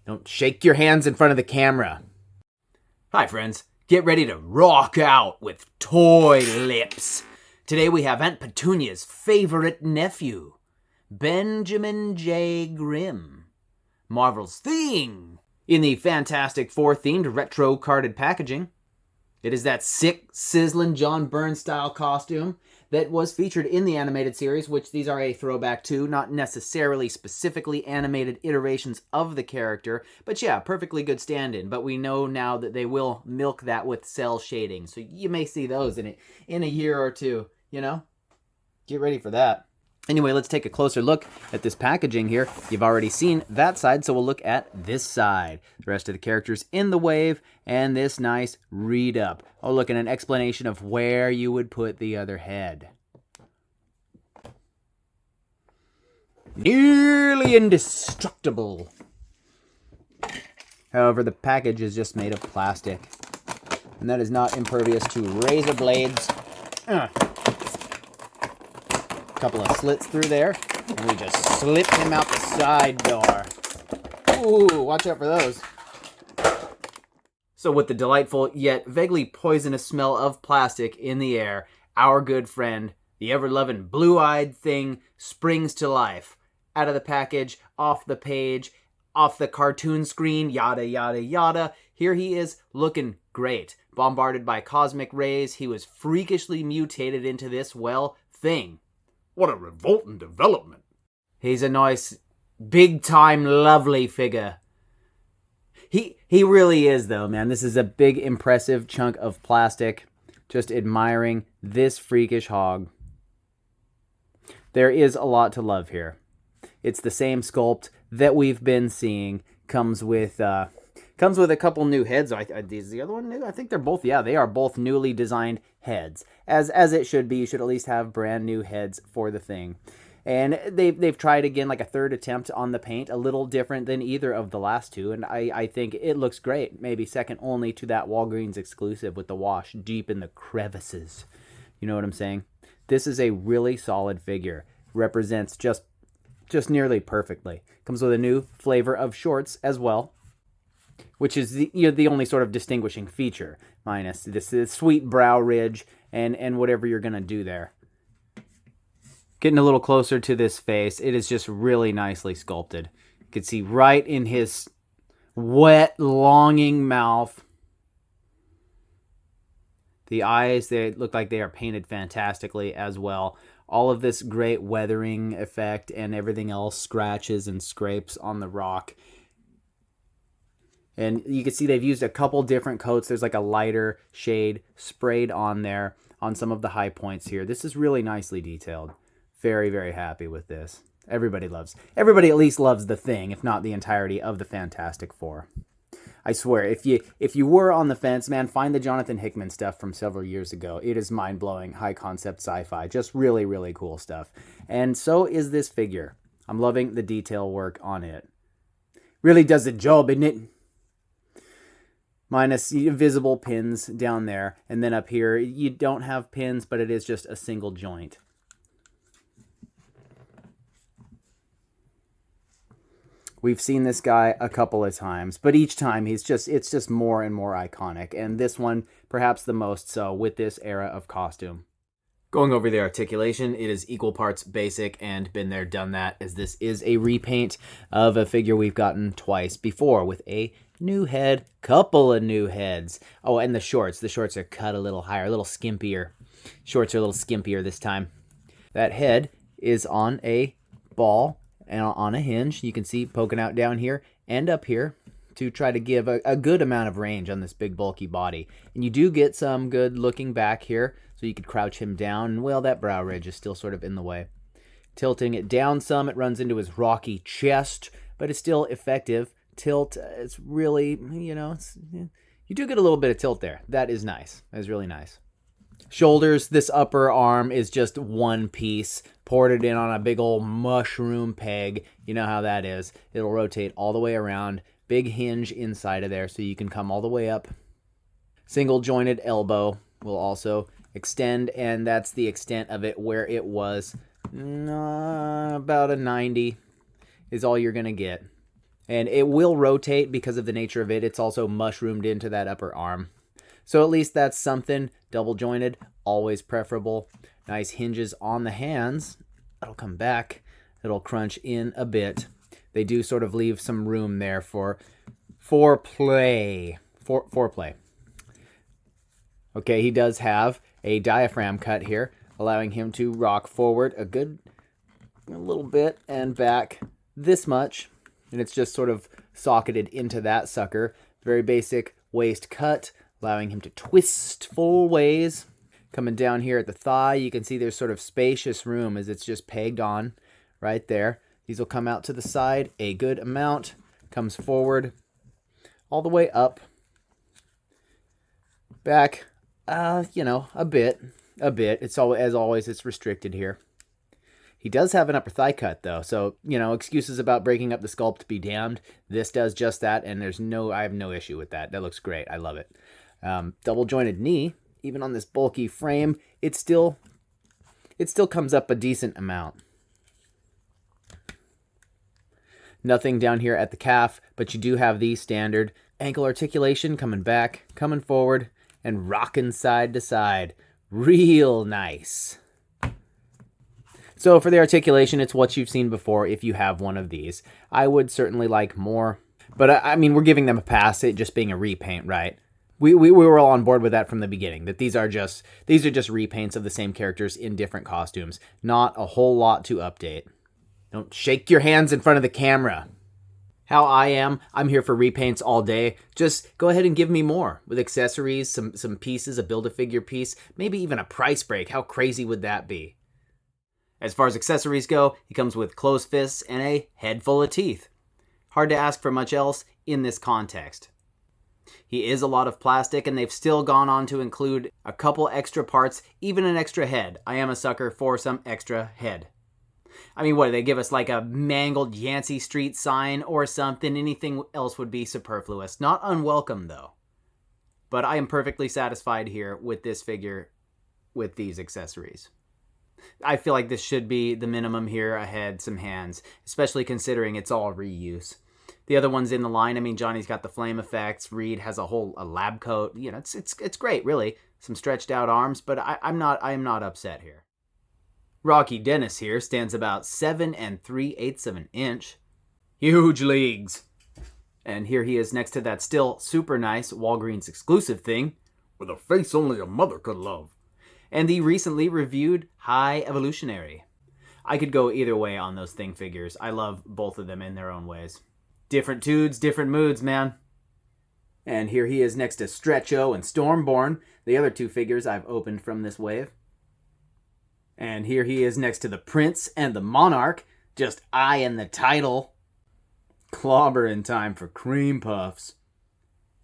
Don't shake your hands in front of the camera. Hi, friends. Get ready to rock out with toy lips. Today we have Aunt Petunia's favorite nephew, Benjamin J. Grimm, Marvel's Thing, in the Fantastic Four themed retro carded packaging. It is that sick, sizzling John Byrne style costume that was featured in the animated series, which these are a throwback to, not necessarily specifically animated iterations of the character, but yeah, perfectly good stand-in. But we know now that they will milk that with cell shading, so you may see those in a year or two, you know? Get ready for that. Anyway, let's take a closer look at this packaging here. You've already seen that side, so we'll look at this side. The rest of the characters in the wave, and this nice read-up. Oh, look, and an explanation of where you would put the other head. Nearly indestructible. However, the package is just made of plastic, and that is not impervious to razor blades. Couple of slits through there, and we just slip him out the side door. Ooh, watch out for those. So with the delightful yet vaguely poisonous smell of plastic in the air, our good friend, the ever-lovin' blue-eyed thing, springs to life. Out of the package, off the page, off the cartoon screen, yada, yada, yada. Here he is, looking great. Bombarded by cosmic rays, he was freakishly mutated into this, well, thing. What a revolting development. He's a nice, big-time, lovely figure. He really is, though, man. This is a big, impressive chunk of plastic. Just admiring this freakish hog. There is a lot to love here. It's the same sculpt that we've been seeing. Comes with a couple new heads. Is the other one new? I think they're both, yeah, they are both newly designed heads. As it should be, you should at least have brand new heads for the thing. And they've tried again, like a third attempt on the paint, a little different than either of the last two, and I think it looks great. Maybe second only to that Walgreens exclusive with the wash deep in the crevices. You know what I'm saying? This is a really solid figure. Represents just nearly perfectly. Comes with a new flavor of shorts as well, which is the only sort of distinguishing feature, minus this sweet brow ridge and whatever you're going to do there. Getting a little closer to this face, it is just really nicely sculpted. You can see right in his wet, longing mouth. The eyes, they look like they are painted fantastically as well. All of this great weathering effect and everything else scratches and scrapes on the rock. And you can see they've used a couple different coats. There's like a lighter shade sprayed on there on some of the high points here. This is really nicely detailed. Very, very happy with this. Everybody at least loves the thing, if not the entirety of the Fantastic Four. I swear, if you were on the fence, man, find the Jonathan Hickman stuff from several years ago. It is mind-blowing, high-concept sci-fi. Just really, really cool stuff. And so is this figure. I'm loving the detail work on it. Really does the job, isn't it? Minus visible pins down there. And then up here, you don't have pins, but it is just a single joint. We've seen this guy a couple of times, but each time it's just more and more iconic. And this one, perhaps the most so with this era of costume. Going over the articulation, it is equal parts basic and been there, done that, as this is a repaint of a figure we've gotten twice before with a new head, couple of new heads. Oh, and the shorts. The shorts are cut a little higher, a little skimpier. Shorts are a little skimpier this time. That head is on a ball and on a hinge. You can see poking out down here and up here to try to give a good amount of range on this big bulky body. And you do get some good looking back here, so you could crouch him down. And well, that brow ridge is still sort of in the way. Tilting it down some, it runs into his rocky chest, but it's still effective. Tilt, it's really, you do get a little bit of tilt there. That is nice. That is really nice. Shoulders, this upper arm is just one piece, ported in on a big old mushroom peg. You know how that is. It'll rotate all the way around. Big hinge inside of there so you can come all the way up. Single jointed elbow will also extend, and that's the extent of it where it was about a 90 is all you're going to get. And it will rotate because of the nature of it. It's also mushroomed into that upper arm. So at least that's something. Double jointed, always preferable. Nice hinges on the hands. It'll come back. It'll crunch in a bit. They do sort of leave some room there for foreplay. Okay, he does have a diaphragm cut here, allowing him to rock forward a little bit and back this much. And it's just sort of socketed into that sucker. Very basic waist cut, allowing him to twist full ways. Coming down here at the thigh, you can see there's sort of spacious room as it's just pegged on right there. These will come out to the side a good amount. Comes forward all the way up. Back, a bit. It's as always, it's restricted here. He does have an upper thigh cut though, so excuses about breaking up the sculpt be damned. This does just that, and I have no issue with that. That looks great. I love it. Double jointed knee, even on this bulky frame, it still comes up a decent amount. Nothing down here at the calf, but you do have the standard ankle articulation coming back, coming forward, and rocking side to side. Real nice. So for the articulation, it's what you've seen before if you have one of these. I would certainly like more, but I mean, we're giving them a pass, it just being a repaint, right? We were all on board with that from the beginning, that these are just repaints of the same characters in different costumes. Not a whole lot to update. Don't shake your hands in front of the camera. How I'm here for repaints all day. Just go ahead and give me more with accessories, some pieces, a Build-A-Figure piece, maybe even a price break. How crazy would that be? As far as accessories go, he comes with closed fists and a head full of teeth. Hard to ask for much else in this context. He is a lot of plastic, and they've still gone on to include a couple extra parts, even an extra head. I am a sucker for some extra head. I mean, what, do they give us like a mangled Yancey Street sign or something? Anything else would be superfluous. Not unwelcome, though. But I am perfectly satisfied here with this figure with these accessories. I feel like this should be the minimum here, a head, some hands, especially considering it's all reuse. The other ones in the line, I mean, Johnny's got the flame effects. Reed has a lab coat. It's great, really. Some stretched out arms, but I am not upset here. Rocky Dennis here stands about 7 3/8 of an inch. Huge leagues. And here he is next to that still super nice Walgreens exclusive thing, with a face only a mother could love. And the recently reviewed High Evolutionary. I could go either way on those thing figures. I love both of them in their own ways. Different tudes, different moods, man. And here he is next to Stretcho and Stormborn, the other two figures I've opened from this wave. And here he is next to the Prince and the Monarch, just eyeing the title. Clobber in time for cream puffs.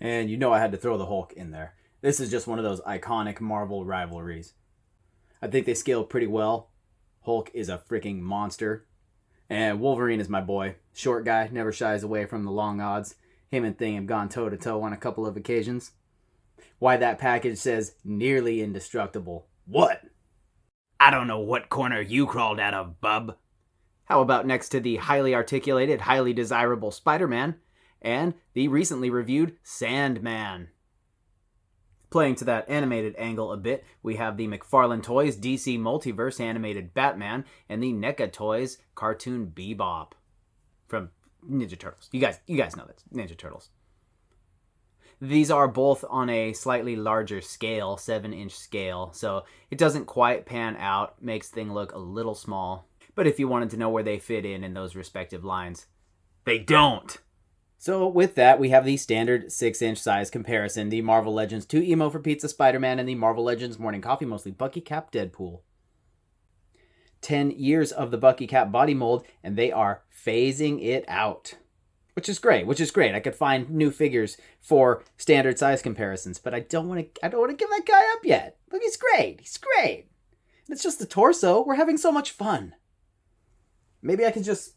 And I had to throw the Hulk in there. This is just one of those iconic Marvel rivalries. I think they scale pretty well. Hulk is a freaking monster. And Wolverine is my boy. Short guy, never shies away from the long odds. Him and Thing have gone toe-to-toe on a couple of occasions. Why that package says nearly indestructible. What? I don't know what corner you crawled out of, bub. How about next to the highly articulated, highly desirable Spider-Man and the recently reviewed Sandman? Playing to that animated angle a bit, we have the McFarlane Toys DC Multiverse animated Batman and the NECA Toys cartoon Bebop from Ninja Turtles. You guys know that's Ninja Turtles. These are both on a slightly larger scale, 7-inch scale, so it doesn't quite pan out, makes things look a little small. But if you wanted to know where they fit in those respective lines, they don't. So with that, we have the standard 6-inch size comparison, the Marvel Legends 2 Emo for Pizza Spider-Man and the Marvel Legends Morning Coffee Mostly Bucky Cap Deadpool. 10 years of the Bucky Cap body mold, and they are phasing it out. Which is great. I could find new figures for standard size comparisons, but I don't want to give that guy up yet. Look, he's great. And it's just the torso. We're having so much fun. Maybe I could just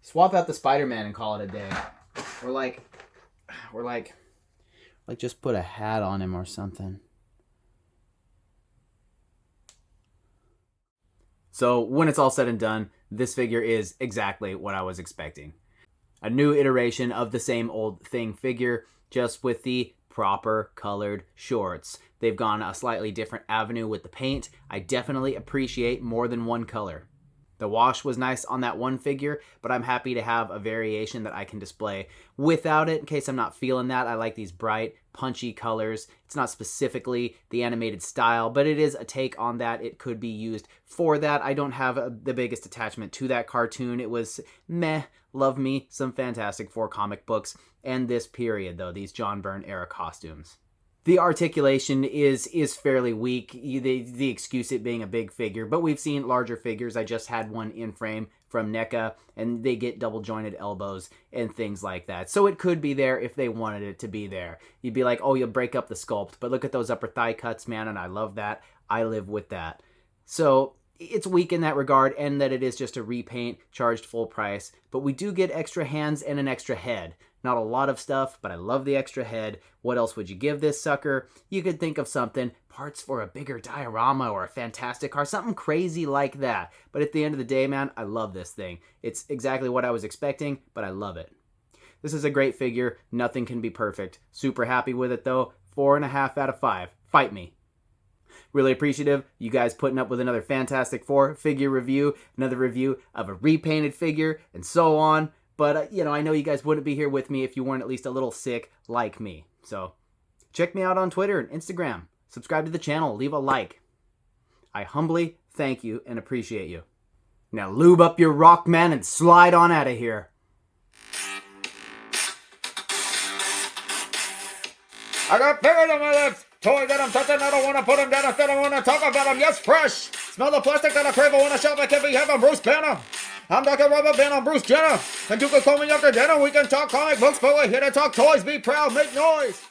swap out the Spider-Man and call it a day. Or just put a hat on him or something. So when it's all said and done, this figure is exactly what I was expecting. A new iteration of the same old thing figure, just with the proper colored shorts. They've gone a slightly different avenue with the paint. I definitely appreciate more than one color. The wash was nice on that one figure, but I'm happy to have a variation that I can display without it in case I'm not feeling that. I like these bright, punchy colors. It's not specifically the animated style, but it is a take on that. It could be used for that. I don't have the biggest attachment to that cartoon. It was meh. Love me some Fantastic Four comic books and this period, though, these John Byrne era costumes. The articulation is fairly weak, the excuse it being a big figure, but we've seen larger figures. I just had one in frame from NECA, and they get double jointed elbows and things like that. So it could be there if they wanted it to be there. You'd be like, oh, you'll break up the sculpt, but look at those upper thigh cuts, man, and I love that. I live with that. So it's weak in that regard, and that it is just a repaint charged full price, but we do get extra hands and an extra head. Not a lot of stuff, but I love the extra head. What else would you give this sucker? You could think of something, parts for a bigger diorama or a Fantastic car, something crazy like that. But at the end of the day, man, I love this thing. It's exactly what I was expecting, but I love it. This is a great figure. Nothing can be perfect. Super happy with it, though. 4.5 out of 5. Fight me. Really appreciative you guys putting up with another Fantastic Four figure review, another review of a repainted figure, and so on. But, I know you guys wouldn't be here with me if you weren't at least a little sick like me. So, check me out on Twitter and Instagram. Subscribe to the channel. Leave a like. I humbly thank you and appreciate you. Now lube up your rock, man, and slide on out of here. I got fingers on my lips. Toys that I'm touching, I don't want to put them down. Instead, I want to talk about them. Yes, fresh. Smell the plastic that I crave. I want to shop. I can't be having Bruce Banner. I'm Dr. Rubber Band on Bruce Jenner. And you can call me Dr. Jenner. We can talk comic books, but we're here to talk toys. Be proud, make noise.